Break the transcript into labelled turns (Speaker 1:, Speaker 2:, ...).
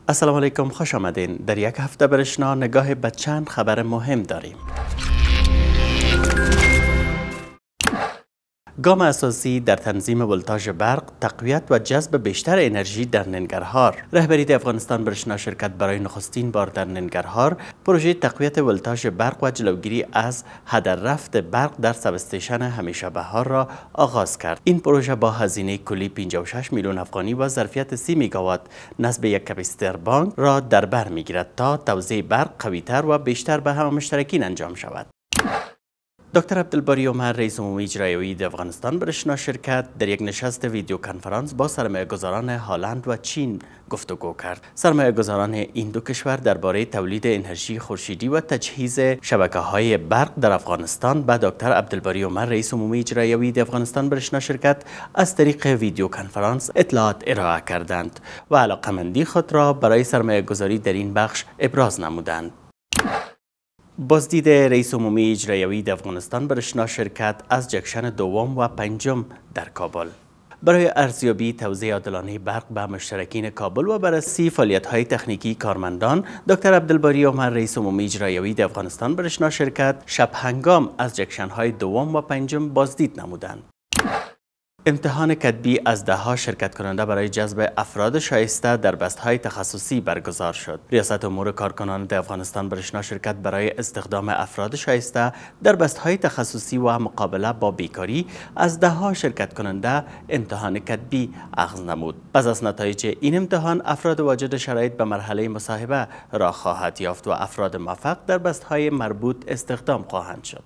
Speaker 1: السلام علیکم، خوش آمدین. در یک هفته برشنا نگاه به چند خبر مهم داریم. گام اساسی در تنظیم ولتاژ برق، تقویت و جذب بیشتر انرژی در ننگرهار. رهبری افغانستان برشنا شرکت برای نخستین بار در ننگرهار پروژه تقویت ولتاژ برق و جلوگیری از هدر رفت برق در سب استیشن همیشه بهار را آغاز کرد. این پروژه با هزینه کلی 56 میلیون افغانی و ظرفیت 30 میگاوات نصب یک کاپاسیتور بانک را در بر میگیرد تا توزیع برق قوی‌تر و بیشتر به همه مشترکین انجام شود. دکتر عبدالباری عمر، رئیس عمومی اجرایی افغانستان برشنا شرکت در یک نشست ویدیو کنفرانس با سرمایه‌گذاران هلند و چین گفتگو کرد. سرمایه‌گذاران این دو کشور درباره تولید انرژی خورشیدی و تجهیز شبکه‌های برق در افغانستان به دکتر عبدالباری عمر، رئیس عمومی اجرایی افغانستان برشنا شرکت از طریق ویدیو کنفرانس اطلاعات ارائه کردند و علاقمندی خود را برای سرمایه‌گذاری در این بخش ابراز نمودند. بازدید رئیس عمومی اجرایی افغانستان برشنا شرکت از جکشن دوم و پنجم در کابل برای ارزیابی توزیع عادلانه برق به مشترکین کابل و بررسی فعالیت‌های تکنیکی کارمندان، دکتر عبدالباری عمر، رئیس عمومی اجرایی افغانستان برشنا شرکت شب هنگام از جکشن‌های دوم و پنجم بازدید نمودند. امتحان کتبی از 10 شرکت کننده برای جذب افراد شایسته در بست‌های تخصصی برگزار شد. ریاست امور کارکنان افغانستان برشنا شرکت برای استخدام افراد شایسته در بست‌های تخصصی و مقابله با بیکاری از 10 شرکت کننده امتحان کتبی اخذ نمود. پس از نتایج این امتحان، افراد واجد شرایط به مرحله مصاحبه را خواهد یافت و افراد موفق در بست‌های مربوط استخدام خواهند شد.